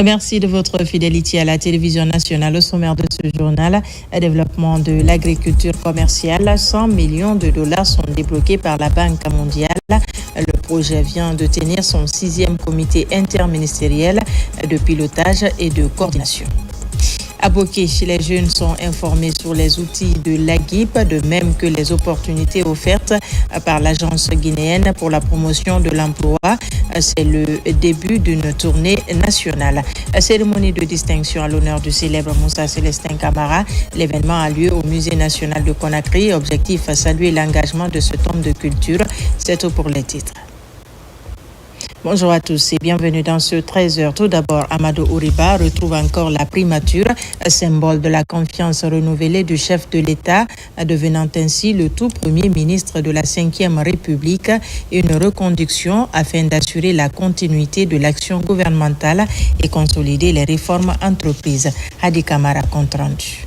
Merci de votre fidélité à la télévision nationale. Au sommaire de ce journal, développement de l'agriculture commerciale. 100 millions de dollars sont débloqués par la Banque mondiale. Le projet vient de tenir son 6e comité interministériel de pilotage et de coordination. À Boké, les jeunes sont informés sur les outils de l'AGIP, de même que les opportunités offertes par l'agence guinéenne pour la promotion de l'emploi. C'est le début d'une tournée nationale. Cérémonie de distinction à l'honneur du célèbre Moussa Célestin Camara. L'événement a lieu au Musée national de Conakry. Objectif, saluer l'engagement de cet homme de culture. C'est tout pour les titres. Bonjour à tous et bienvenue dans ce 13h. Tout d'abord, Amadou Ouriba retrouve encore la primature, symbole de la confiance renouvelée du chef de l'État, devenant ainsi le tout premier ministre de la 5e République. Une reconduction afin d'assurer la continuité de l'action gouvernementale et consolider les réformes entreprises. Hadi Kamara, compte rendu.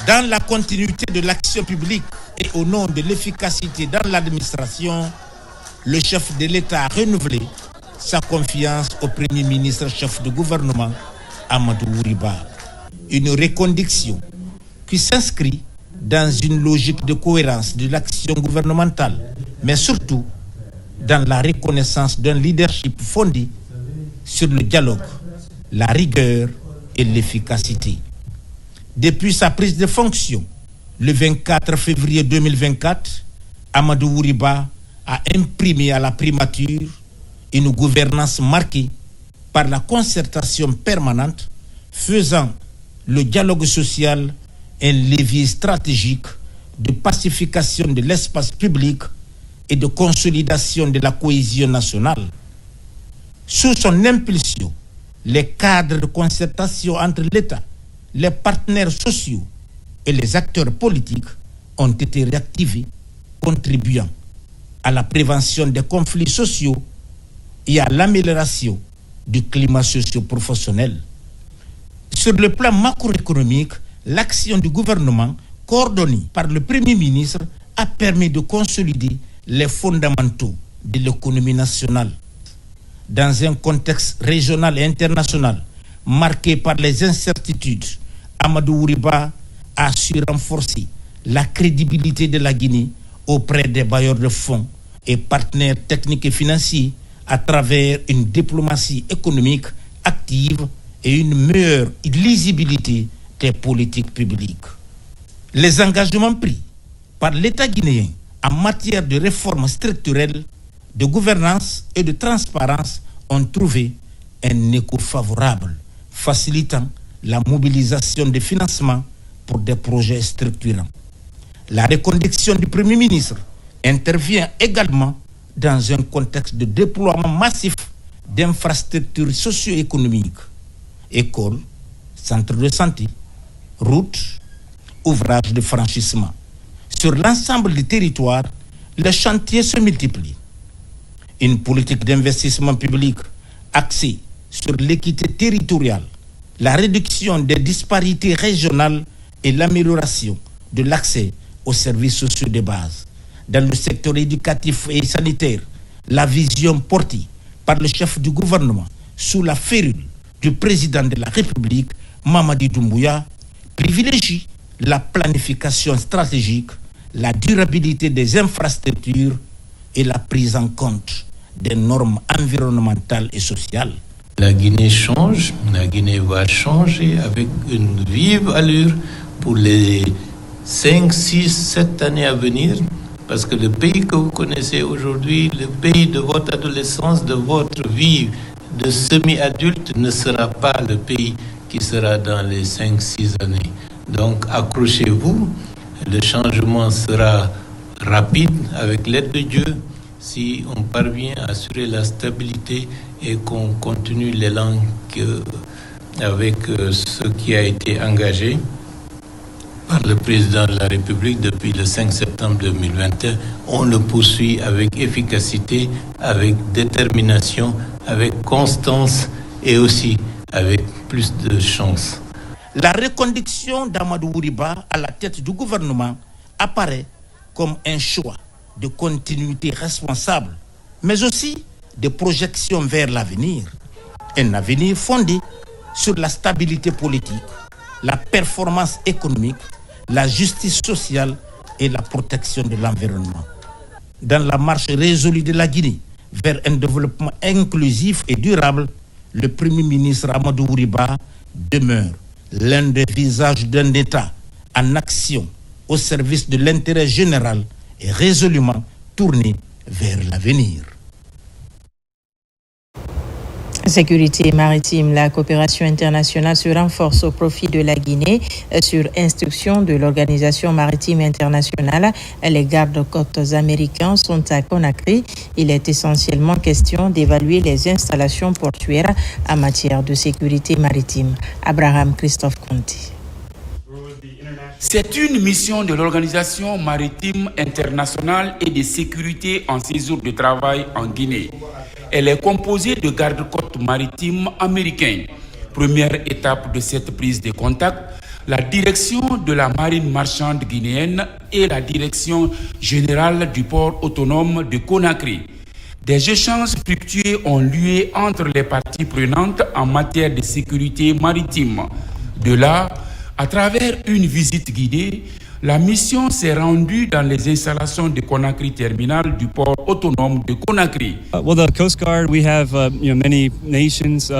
Dans la continuité de l'action publique et au nom de l'efficacité dans l'administration, le chef de l'État a renouvelé sa confiance au Premier ministre chef de gouvernement, Amadou Ouriba. Une reconduction qui s'inscrit dans une logique de cohérence de l'action gouvernementale, mais surtout dans la reconnaissance d'un leadership fondé sur le dialogue, la rigueur et l'efficacité. Depuis sa prise de fonction, le 24 février 2024, Amadou Ouriba a imprimé à la primature une gouvernance marquée par la concertation permanente, faisant le dialogue social un levier stratégique de pacification de l'espace public et de consolidation de la cohésion nationale. Sous son impulsion, les cadres de concertation entre l'État, les partenaires sociaux et les acteurs politiques ont été réactivés, contribuant à la prévention des conflits sociaux et à l'amélioration du climat socio-professionnel. Sur le plan macroéconomique, l'action du gouvernement, coordonnée par le Premier ministre, a permis de consolider les fondamentaux de l'économie nationale. Dans un contexte régional et international marqué par les incertitudes, Amadou Ouriba a su renforcer la crédibilité de la Guinée auprès des bailleurs de fonds et partenaires techniques et financiers à travers une diplomatie économique active et une meilleure lisibilité des politiques publiques. Les engagements pris par l'État guinéen en matière de réformes structurelles, de gouvernance et de transparence ont trouvé un écho favorable, facilitant la mobilisation des financements pour des projets structurants. La reconduction du Premier ministre intervient également dans un contexte de déploiement massif d'infrastructures socio-économiques, écoles, centres de santé, routes, ouvrages de franchissement. Sur l'ensemble du territoire, les chantiers se multiplient. Une politique d'investissement public axée sur l'équité territoriale, la réduction des disparités régionales et l'amélioration de l'accès aux services sociaux de base. Dans le secteur éducatif et sanitaire, la vision portée par le chef du gouvernement sous la férule du président de la République, Mamadi Doumbouya, privilégie la planification stratégique, la durabilité des infrastructures et la prise en compte des normes environnementales et sociales. La Guinée change, la Guinée va changer avec une vive allure pour les 5, 6, 7 années à venir, parce que le pays que vous connaissez aujourd'hui, le pays de votre adolescence, de votre vie de semi-adulte, ne sera pas le pays qui sera dans les 5, 6 années. Donc accrochez-vous, le changement sera rapide avec l'aide de Dieu, si on parvient à assurer la stabilité et qu'on continue l'élan avec ce qui a été engagé par le président de la République depuis le 5 septembre 2021, on le poursuit avec efficacité, avec détermination, avec constance et aussi avec plus de chance. La reconduction d'Amadou Ouriba à la tête du gouvernement apparaît comme un choix de continuité responsable, mais aussi de projection vers l'avenir. Un avenir fondé sur la stabilité politique, la performance économique, la justice sociale et la protection de l'environnement. Dans la marche résolue de la Guinée vers un développement inclusif et durable, le Premier ministre Amadou Ouriba demeure l'un des visages d'un État en action au service de l'intérêt général et résolument tourné vers l'avenir. Sécurité maritime, la coopération internationale se renforce au profit de la Guinée sur instruction de l'Organisation maritime internationale. Les gardes-côtes américains sont à Conakry. Il est essentiellement question d'évaluer les installations portuaires en matière de sécurité maritime. Abraham Christophe Conti. C'est une mission de l'Organisation maritime internationale et de sécurité en séjour de travail en Guinée. Elle est composée de gardes-côtes maritimes américains. Première étape de cette prise de contact, la direction de la marine marchande guinéenne et la direction générale du port autonome de Conakry. Des échanges fructueux ont lieu entre les parties prenantes en matière de sécurité maritime. De là, à travers une visite guidée, la mission s'est rendue dans les installations de Conakry Terminal du port autonome de Conakry. Well, the Coast Guard, we have many nations.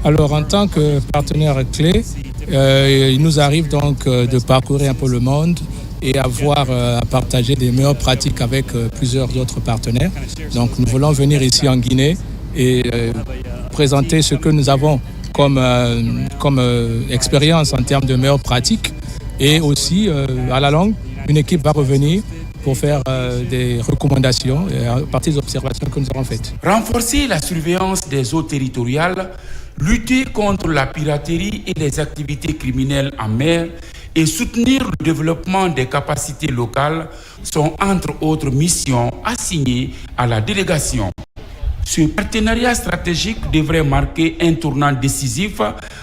Alors, en tant que partenaire clé, il nous arrive donc de parcourir un peu le monde et à partager des meilleures pratiques avec plusieurs autres partenaires. Donc, nous voulons venir ici en Guinée et présenter ce que nous avons comme expérience en termes de meilleures pratiques. Et aussi, à la longue, une équipe va revenir pour faire des recommandations à partir des observations que nous avons faites. Renforcer la surveillance des eaux territoriales, lutter contre la piraterie et les activités criminelles en mer et soutenir le développement des capacités locales sont entre autres missions assignées à la délégation. Ce partenariat stratégique devrait marquer un tournant décisif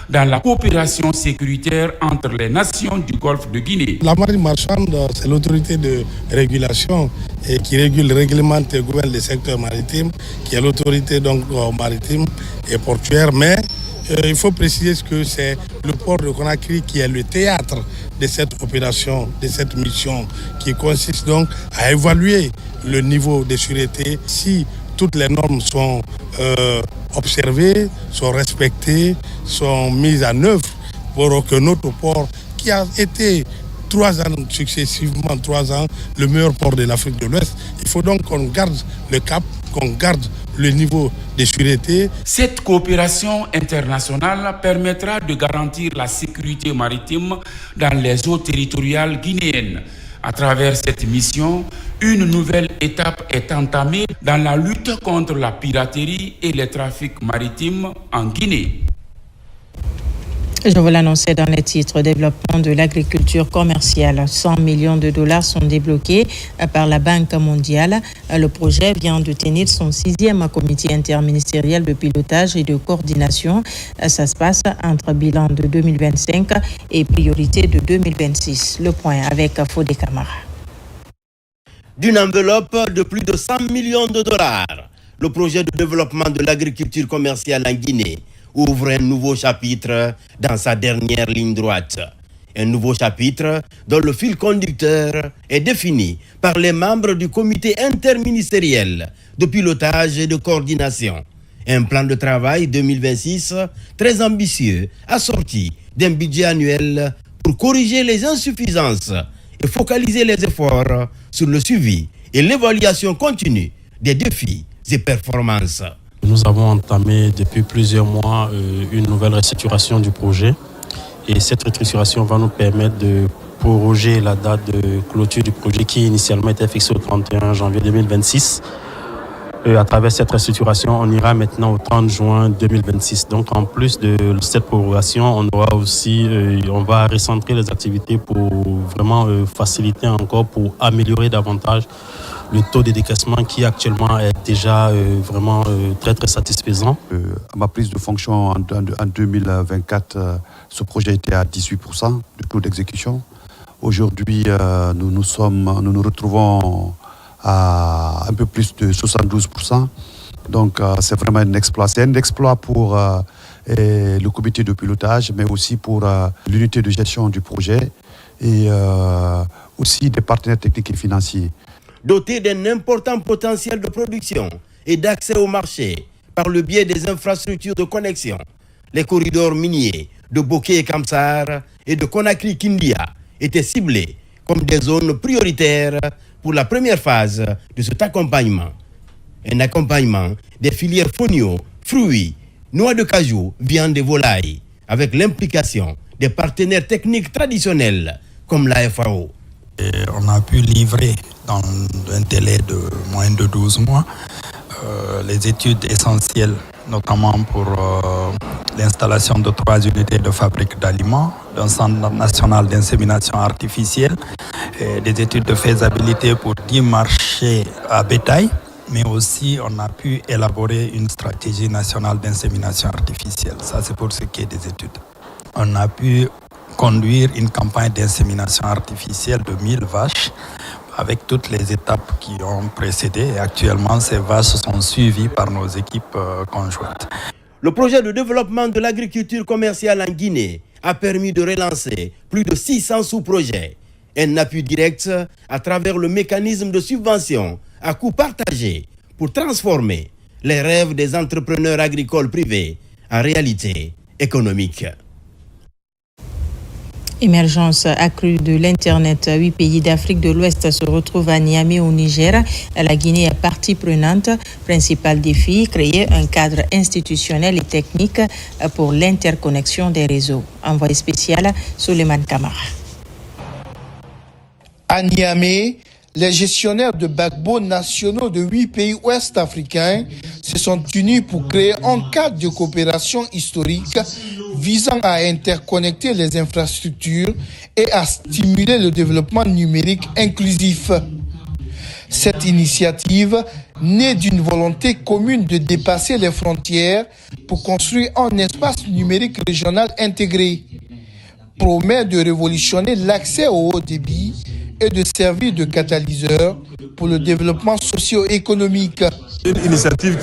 dans la coopération sécuritaire entre les nations du Golfe de Guinée. La marine marchande, c'est l'autorité de régulation et qui réglemente et gouverne les secteurs maritimes, qui est l'autorité donc maritime et portuaire. Mais il faut préciser que c'est le port de Conakry qui est le théâtre de cette opération, de cette mission, qui consiste donc à évaluer le niveau de sûreté si toutes les normes sont observées, sont respectées, sont mises en œuvre pour que notre port, qui a été 3 ans successivement, 3 ans, le meilleur port de l'Afrique de l'Ouest, il faut donc qu'on garde le cap, qu'on garde le niveau de sûreté. Cette coopération internationale permettra de garantir la sécurité maritime dans les eaux territoriales guinéennes. À travers cette mission, une nouvelle étape est entamée dans la lutte contre la piraterie et les trafics maritimes en Guinée. Je vous l'annonçais dans les titres, développement de l'agriculture commerciale. 100 millions de dollars sont débloqués par la Banque mondiale. Le projet vient de tenir son 6e comité interministériel de pilotage et de coordination. Ça se passe entre bilan de 2025 et priorité de 2026. Le point avec Fodé Camara. D'une enveloppe de plus de 100 millions de dollars, le projet de développement de l'agriculture commerciale en Guinée ouvre un nouveau chapitre dans sa dernière ligne droite. Un nouveau chapitre dont le fil conducteur est défini par les membres du comité interministériel de pilotage et de coordination. Un plan de travail 2026 très ambitieux, assorti d'un budget annuel pour corriger les insuffisances et focaliser les efforts sur le suivi et l'évaluation continue des défis et performances. Nous avons entamé depuis plusieurs mois une nouvelle restructuration du projet et cette restructuration va nous permettre de proroger la date de clôture du projet qui initialement était fixée au 31 janvier 2026. À travers cette restructuration, on ira maintenant au 30 juin 2026. Donc en plus de cette prorogation, on va recentrer les activités pour vraiment faciliter encore, pour améliorer davantage le taux de décaissement qui actuellement est déjà vraiment très très satisfaisant. À ma prise de fonction en 2024, ce projet était à 18% de taux d'exécution. Aujourd'hui, nous nous retrouvons à un peu plus de 72%. Donc c'est vraiment un exploit. C'est un exploit pour le comité de pilotage, mais aussi pour l'unité de gestion du projet et aussi des partenaires techniques et financiers. Doté d'un important potentiel de production et d'accès au marché par le biais des infrastructures de connexion, les corridors miniers de Bokeh et Kamsar et de Conakry-Kindia étaient ciblés comme des zones prioritaires pour la première phase de cet accompagnement. Un accompagnement des filières fonio, fruits, noix de cajou, viande et volaille, avec l'implication des partenaires techniques traditionnels comme la FAO. Et on a pu livrer dans un délai de moins de 12 mois les études essentielles, notamment pour l'installation de 3 unités de fabrique d'aliments, d'un centre national d'insémination artificielle, et des études de faisabilité pour 10 marchés à bétail, mais aussi on a pu élaborer une stratégie nationale d'insémination artificielle. Ça, c'est pour ce qui est des études. On a pu conduire une campagne d'insémination artificielle de 1000 vaches avec toutes les étapes qui ont précédé. Et actuellement, ces vaches sont suivies par nos équipes conjointes. Le projet de développement de l'agriculture commerciale en Guinée a permis de relancer plus de 600 sous-projets. Un appui direct à travers le mécanisme de subvention à coût partagé pour transformer les rêves des entrepreneurs agricoles privés en réalité économique. Émergence accrue de l'Internet. 8 pays d'Afrique de l'Ouest se retrouvent à Niamey au Niger. La Guinée est partie prenante. Principal défi, créer un cadre institutionnel et technique pour l'interconnexion des réseaux. Envoyé spécial, Souleymane Kamara. À Niamey, les gestionnaires de backbone nationaux de 8 pays ouest-africains se sont unis pour créer un cadre de coopération historique visant à interconnecter les infrastructures et à stimuler le développement numérique inclusif. Cette initiative, née d'une volonté commune de dépasser les frontières pour construire un espace numérique régional intégré, promet de révolutionner l'accès au haut débit et de servir de catalyseur pour le développement socio-économique. Une initiative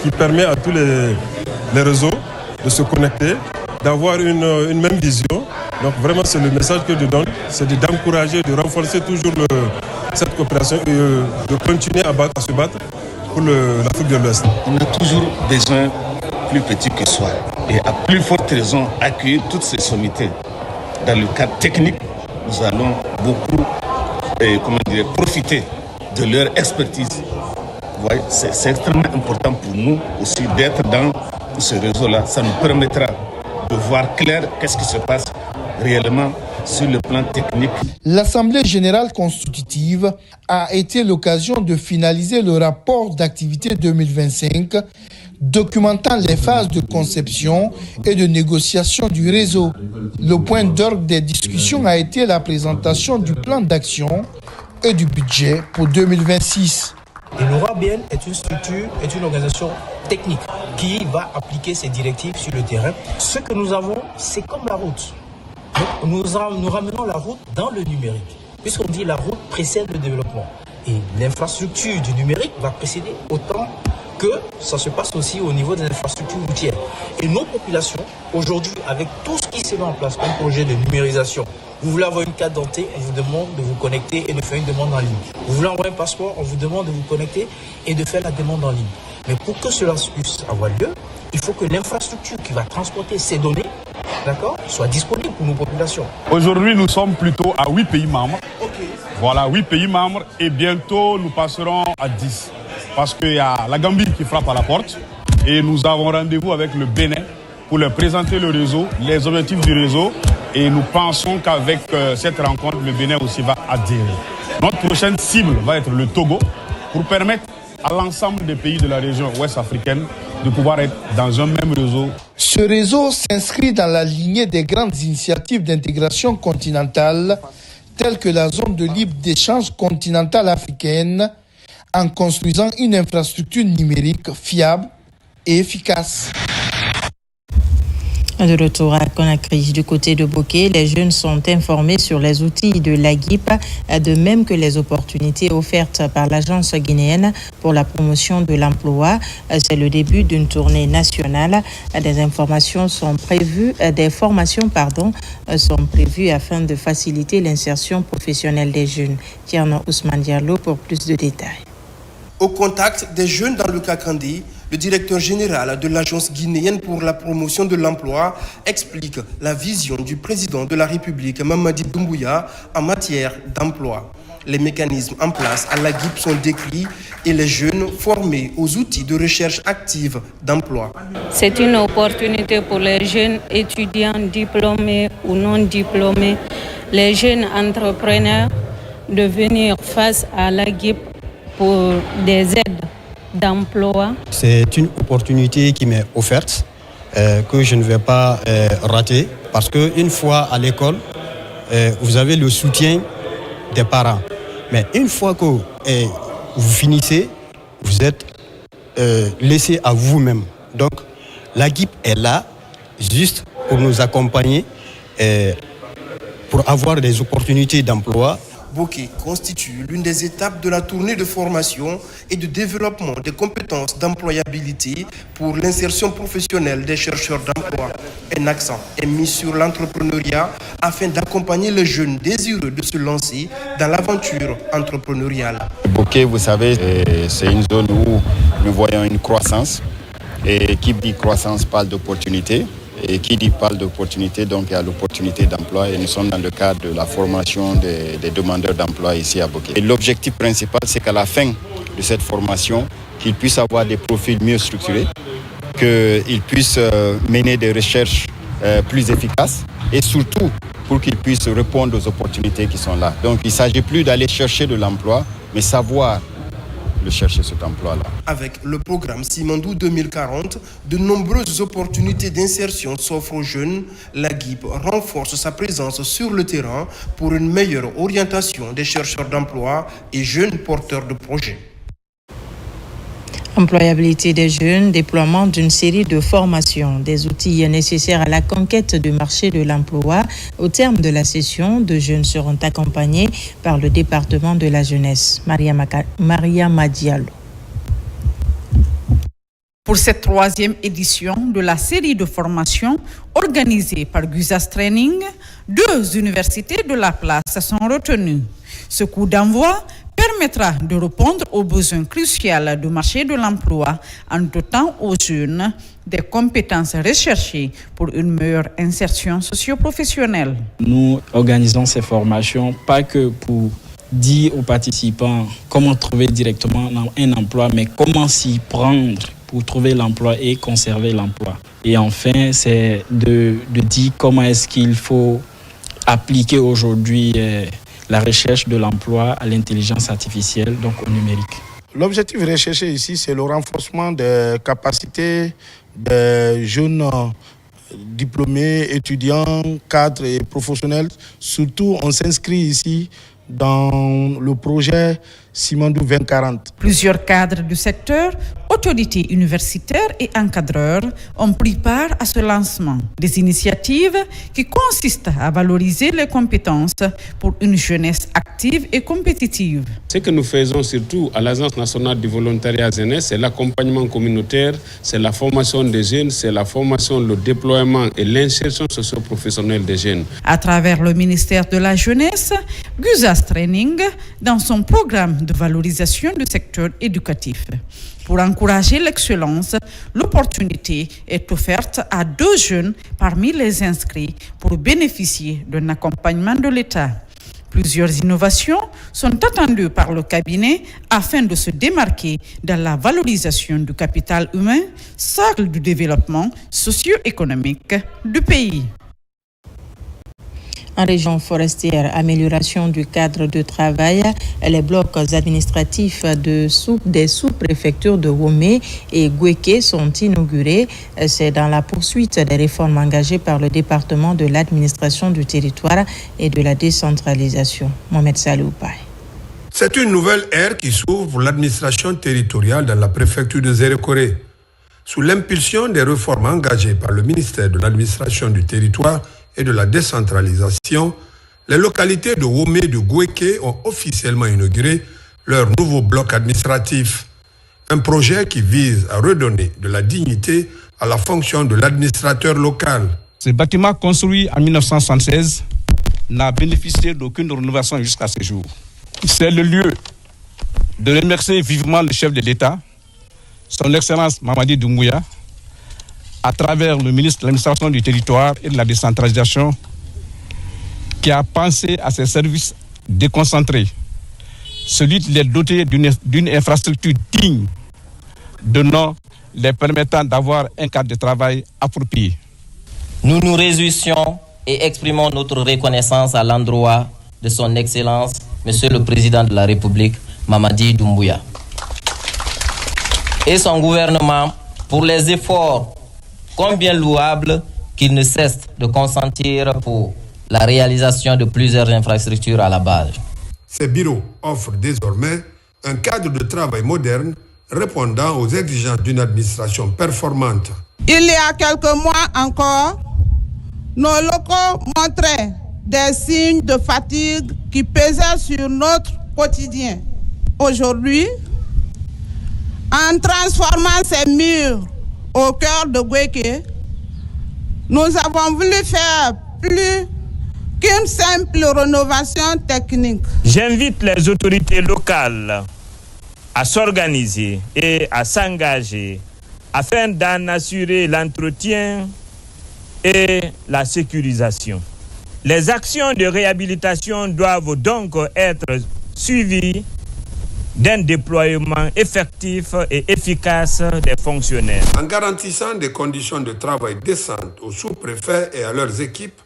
qui permet à tous les réseaux de se connecter, d'avoir une même vision. Donc vraiment, c'est le message que je donne, c'est d'encourager, de renforcer toujours cette coopération et de continuer à se battre pour l'Afrique de l'Ouest. On a toujours besoin plus petit que soi et à plus forte raison accueillir toutes ces sommités. Dans le cadre technique, nous allons beaucoup profiter de leur expertise. Vous voyez, c'est extrêmement important pour nous aussi d'être dans ce réseau-là. Ça nous permettra de voir clair qu'est-ce qui se passe réellement sur le plan technique. L'Assemblée générale constitutive a été l'occasion de finaliser le rapport d'activité 2025, documentant les phases de conception et de négociation du réseau. Le point d'orgue des discussions a été la présentation du plan d'action et du budget pour 2026. Et l'ORABN est une structure, est une organisation technique qui va appliquer ces directives sur le terrain. Ce que nous avons, c'est comme la route. Donc, nous ramenons la route dans le numérique, puisqu'on dit la route précède le développement. Et l'infrastructure du numérique va précéder autant que ça se passe aussi au niveau des infrastructures routières. Et nos populations, aujourd'hui, avec tout ce qui s'est mis en place comme projet de numérisation, vous voulez avoir une carte d'identité, on vous demande de vous connecter et de faire une demande en ligne. Vous voulez envoyer un passeport, on vous demande de vous connecter et de faire la demande en ligne. Mais pour que cela puisse avoir lieu, il faut que l'infrastructure qui va transporter ces données, d'accord, soit disponible pour nos populations. Aujourd'hui, nous sommes plutôt à 8 pays membres. Voilà, 8 pays membres et bientôt nous passerons à 10. Parce qu'il y a la Gambie qui frappe à la porte et nous avons rendez-vous avec le Bénin pour leur présenter le réseau, les objectifs du réseau, et nous pensons qu'avec cette rencontre, le Bénin aussi va adhérer. Notre prochaine cible va être le Togo pour permettre à l'ensemble des pays de la région ouest africaine de pouvoir être dans un même réseau. Ce réseau s'inscrit dans la lignée des grandes initiatives d'intégration continentale telles que la zone de libre d'échange continentale africaine, en construisant une infrastructure numérique fiable et efficace. De retour à Conakry, du côté de Bokeh, les jeunes sont informés sur les outils de l'AGIP, de même que les opportunités offertes par l'agence guinéenne pour la promotion de l'emploi. C'est le début d'une tournée nationale. Des formations sont prévues afin de faciliter l'insertion professionnelle des jeunes. Tierno Ousmane Diallo pour plus de détails. Au contact des jeunes dans le Kakandi, le directeur général de l'Agence guinéenne pour la promotion de l'emploi explique la vision du président de la République, Mamadi Doumbouya, en matière d'emploi. Les mécanismes en place à l'AGIP sont décrits et les jeunes formés aux outils de recherche active d'emploi. C'est une opportunité pour les jeunes étudiants diplômés ou non diplômés, les jeunes entrepreneurs de venir face à l'AGIP pour des aides d'emploi. C'est une opportunité qui m'est offerte, que je ne vais pas rater, parce qu'une fois à l'école, vous avez le soutien des parents. Mais une fois que vous finissez, vous êtes laissé à vous-même. Donc l'AGIP est là juste pour nous accompagner, pour avoir des opportunités d'emploi. Bokeh constitue l'une des étapes de la tournée de formation et de développement des compétences d'employabilité pour l'insertion professionnelle des chercheurs d'emploi. Un accent est mis sur l'entrepreneuriat afin d'accompagner les jeunes désireux de se lancer dans l'aventure entrepreneuriale. Bokeh, vous savez, c'est une zone où nous voyons une croissance. Et qui dit croissance parle d'opportunités. Et qui dit parle d'opportunités, donc il y a l'opportunité d'emploi et nous sommes dans le cadre de la formation des demandeurs d'emploi ici à Bokeh. Et l'objectif principal, c'est qu'à la fin de cette formation, qu'ils puissent avoir des profils mieux structurés, qu'ils puissent mener des recherches plus efficaces et surtout pour qu'ils puissent répondre aux opportunités qui sont là. Donc il ne s'agit plus d'aller chercher de l'emploi, mais savoir de chercher cet emploi-là. Avec le programme Simandou 2040, de nombreuses opportunités d'insertion s'offrent aux jeunes. L'AGIP renforce sa présence sur le terrain pour une meilleure orientation des chercheurs d'emploi et jeunes porteurs de projets. Employabilité des jeunes, déploiement d'une série de formations, des outils nécessaires à la conquête du marché de l'emploi. Au terme de la session, deux jeunes seront accompagnés par le département de la jeunesse. Maria Madialo. Pour cette troisième édition de la série de formations organisée par Guzas Training, deux universités de la place sont retenues. Ce coup d'envoi permettra de répondre aux besoins cruciaux du marché de l'emploi en dotant aux jeunes des compétences recherchées pour une meilleure insertion socio-professionnelle. Nous organisons ces formations pas que pour dire aux participants comment trouver directement un emploi, mais comment s'y prendre pour trouver l'emploi et conserver l'emploi. Et enfin, c'est de dire comment est-ce qu'il faut appliquer aujourd'hui la recherche de l'emploi à l'intelligence artificielle, donc au numérique. L'objectif recherché ici, c'est le renforcement des capacités des jeunes diplômés, étudiants, cadres et professionnels. Surtout, on s'inscrit ici dans le projet Simandou 2040. Plusieurs cadres du secteur, autorités universitaires et encadreurs ont pris part à ce lancement. Des initiatives qui consistent à valoriser les compétences pour une jeunesse active et compétitive. Ce que nous faisons surtout à l'Agence nationale du volontariat jeunesse, c'est l'accompagnement communautaire, c'est la formation des jeunes, c'est la formation, le déploiement et l'insertion socio-professionnelle des jeunes. À travers le ministère de la Jeunesse, Guzas Training, dans son programme de valorisation du secteur éducatif. Pour encourager l'excellence, l'opportunité est offerte à deux jeunes parmi les inscrits pour bénéficier d'un accompagnement de l'État. Plusieurs innovations sont attendues par le cabinet afin de se démarquer dans la valorisation du capital humain, socle du développement socio-économique du pays. En région forestière, amélioration du cadre de travail, les blocs administratifs des sous-préfectures de Womé et Gweke sont inaugurés. C'est dans la poursuite des réformes engagées par le département de l'administration du territoire et de la décentralisation. Mohamed Salou Paye. C'est une nouvelle ère qui s'ouvre pour l'administration territoriale dans la préfecture de Zérekoré. Sous l'impulsion des réformes engagées par le ministère de l'Administration du Territoire et de la Décentralisation, les localités de Womé et de Gouéké ont officiellement inauguré leur nouveau bloc administratif. Un projet qui vise à redonner de la dignité à la fonction de l'administrateur local. Ce bâtiment construit en 1976 n'a bénéficié d'aucune rénovation jusqu'à ce jour. C'est le lieu de remercier vivement le chef de l'État, son Excellence Mamadi Doumbouya, à travers le ministre de l'Administration du Territoire et de la Décentralisation, qui a pensé à ces services déconcentrés, celui de les doter d'une infrastructure digne de nom, les permettant d'avoir un cadre de travail approprié. Nous nous réjouissons et exprimons notre reconnaissance à l'endroit de son Excellence, Monsieur le Président de la République, Mamadi Doumbouya, et son gouvernement pour les efforts combien louables qu'il ne cesse de consentir pour la réalisation de plusieurs infrastructures à la base. Ces bureaux offrent désormais un cadre de travail moderne répondant aux exigences d'une administration performante. Il y a quelques mois encore, nos locaux montraient des signes de fatigue qui pesaient sur notre quotidien. Aujourd'hui, en transformant ces murs au cœur de Gouéké, nous avons voulu faire plus qu'une simple rénovation technique. J'invite les autorités locales à s'organiser et à s'engager afin d'en assurer l'entretien et la sécurisation. Les actions de réhabilitation doivent donc être suivies d'un déploiement effectif et efficace des fonctionnaires. En garantissant des conditions de travail décentes aux sous-préfets et à leurs équipes,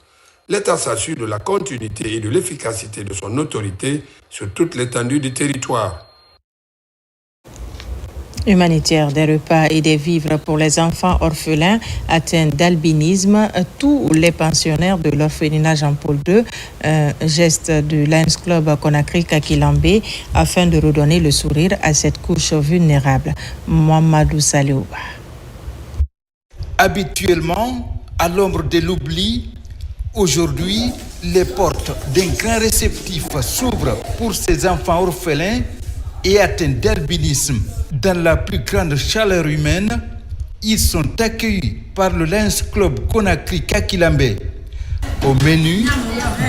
l'État s'assure de la continuité et de l'efficacité de son autorité sur toute l'étendue du territoire. Humanitaire, des repas et des vivres pour les enfants orphelins atteints d'albinisme, tous les pensionnaires de l'orphelinat Jean-Paul II, geste de Lions Club Conakry Kakilambé afin de redonner le sourire à cette couche vulnérable. Mohamedou Saléouba. Habituellement, à l'ombre de l'oubli, aujourd'hui, les portes d'un grand réceptif s'ouvrent pour ces enfants orphelins et atteints d'albinisme. Dans la plus grande chaleur humaine, ils sont accueillis par le Lions Club Conakry Kakilambé. Au menu,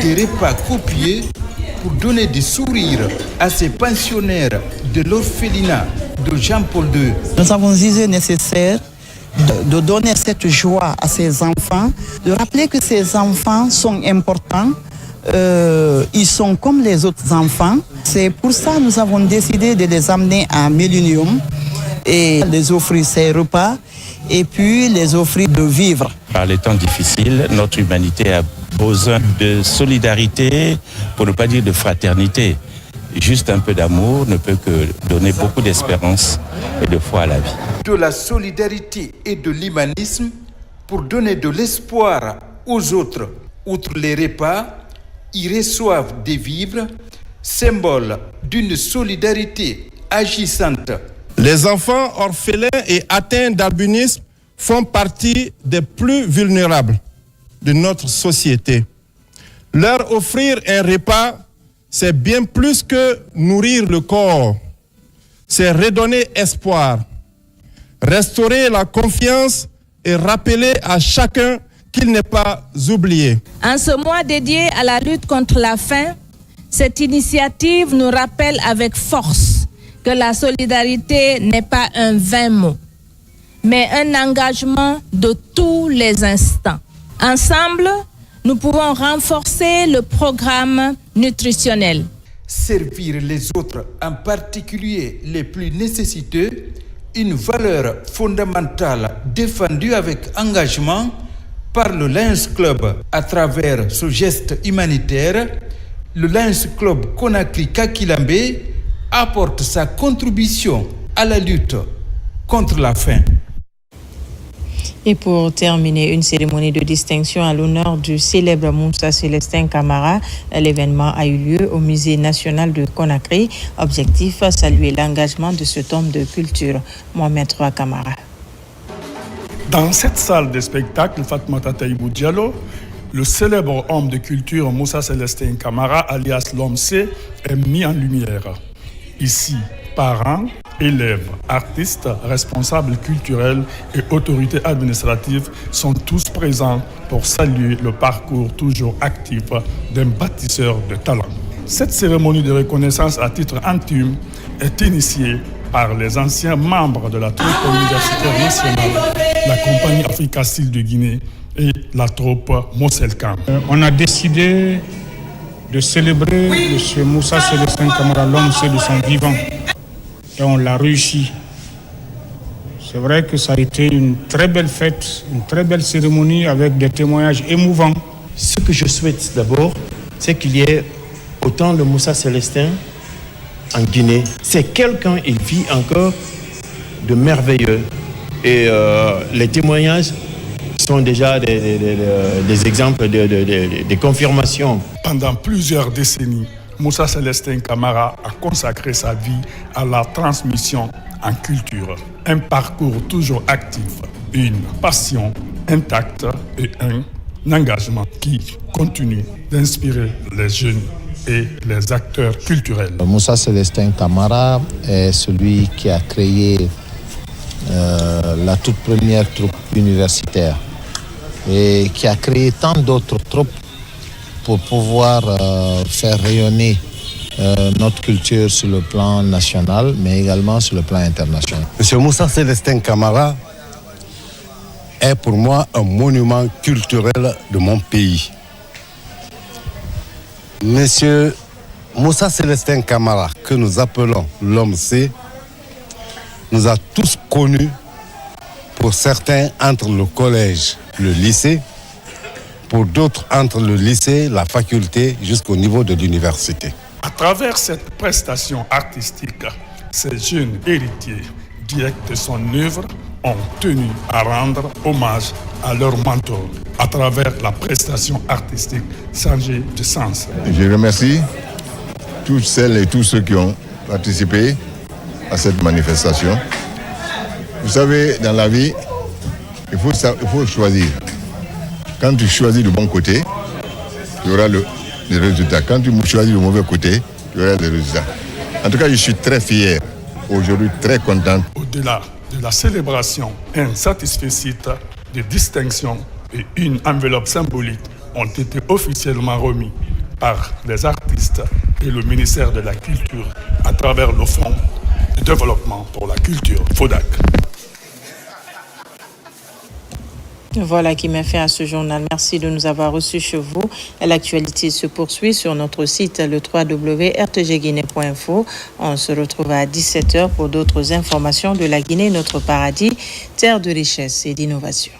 des repas copiés pour donner des sourires à ces pensionnaires de l'orphelinat de Jean-Paul II. Nous avons jugé nécessaire de donner cette joie à ces enfants, de rappeler que ces enfants sont importants. Ils sont comme les autres enfants. C'est pour ça que nous avons décidé de les amener à Millennium et les offrir ces repas et puis les offrir de vivre. Par les temps difficiles, notre humanité a besoin de solidarité, pour ne pas dire de fraternité. Juste un peu d'amour ne peut que donner beaucoup d'espérance et de foi à la vie. De la solidarité et de l'humanisme pour donner de l'espoir aux autres. Outre les repas, ils reçoivent des vivres, symbole d'une solidarité agissante. Les enfants orphelins et atteints d'albinisme font partie des plus vulnérables de notre société. Leur offrir un repas, c'est bien plus que nourrir le corps. C'est redonner espoir, restaurer la confiance et rappeler à chacun qu'il n'est pas oublié. En ce mois dédié à la lutte contre la faim, cette initiative nous rappelle avec force que la solidarité n'est pas un vain mot, mais un engagement de tous les instants. Ensemble, nous pouvons renforcer le programme nutritionnel. Servir les autres, en particulier les plus nécessiteux, une valeur fondamentale défendue avec engagement par le Lions Club. À travers ce geste humanitaire, le Lions Club Conakry Kakilambé apporte sa contribution à la lutte contre la faim. Et pour terminer, une cérémonie de distinction à l'honneur du célèbre Moussa Célestin Camara. L'événement a eu lieu au Musée national de Conakry. Objectif, saluer l'engagement de cet homme de culture, Mohamed Roy Camara. Dans cette salle de spectacle, Fatmata Taïbou Diallo, le célèbre homme de culture Moussa Célestin Camara, alias l'homme C, est mis en lumière. Ici, parents, élèves, artistes, responsables culturels et autorités administratives sont tous présents pour saluer le parcours toujours actif d'un bâtisseur de talent. Cette cérémonie de reconnaissance à titre intime est initiée par les anciens membres de la troupe universitaire nationale, la compagnie Africa Style de Guinée et la troupe Moselkam. On a décidé de célébrer M. Moussa Célestin Camara, l'homme c'est de son vivant. Et on l'a réussi. C'est vrai que ça a été une très belle fête, une très belle cérémonie avec des témoignages émouvants. Ce que je souhaite d'abord, c'est qu'il y ait autant de Moussa Célestin en Guinée. C'est quelqu'un, il vit encore de merveilleux. Et les témoignages sont déjà des exemples, des confirmations. Pendant plusieurs décennies, Moussa Célestin Camara a consacré sa vie à la transmission en culture. Un parcours toujours actif, une passion intacte et un engagement qui continue d'inspirer les jeunes et les acteurs culturels. Moussa Célestin Camara est celui qui a créé la toute première troupe universitaire et qui a créé tant d'autres troupes pour pouvoir faire rayonner notre culture sur le plan national, mais également sur le plan international. Monsieur Moussa Célestin Camara est pour moi un monument culturel de mon pays. Monsieur Moussa Célestin Camara, que nous appelons l'homme C, nous a tous connus, pour certains entre le collège, le lycée, pour d'autres entre le lycée, la faculté, jusqu'au niveau de l'université. À travers cette prestation artistique, ces jeunes héritiers directs de son œuvre ont tenu à rendre hommage à leur mentor à travers la prestation artistique changée de sens. Je remercie toutes celles et tous ceux qui ont participé à cette manifestation. Vous savez, dans la vie, il faut choisir. Quand tu choisis le bon côté, tu auras le résultat. Quand tu choisis le mauvais côté, tu auras le résultat. En tout cas, je suis très fier, aujourd'hui très content. Au-delà de la célébration, un satisfecit de distinction et une enveloppe symbolique ont été officiellement remis par les artistes et le ministère de la Culture à travers le Fonds de développement pour la culture, FODAC. Voilà qui m'a fait à ce journal. Merci de nous avoir reçus chez vous. L'actualité se poursuit sur notre site le www.rtgguinée.info. On se retrouve à 17h pour d'autres informations de la Guinée, notre paradis, terre de richesse et d'innovation.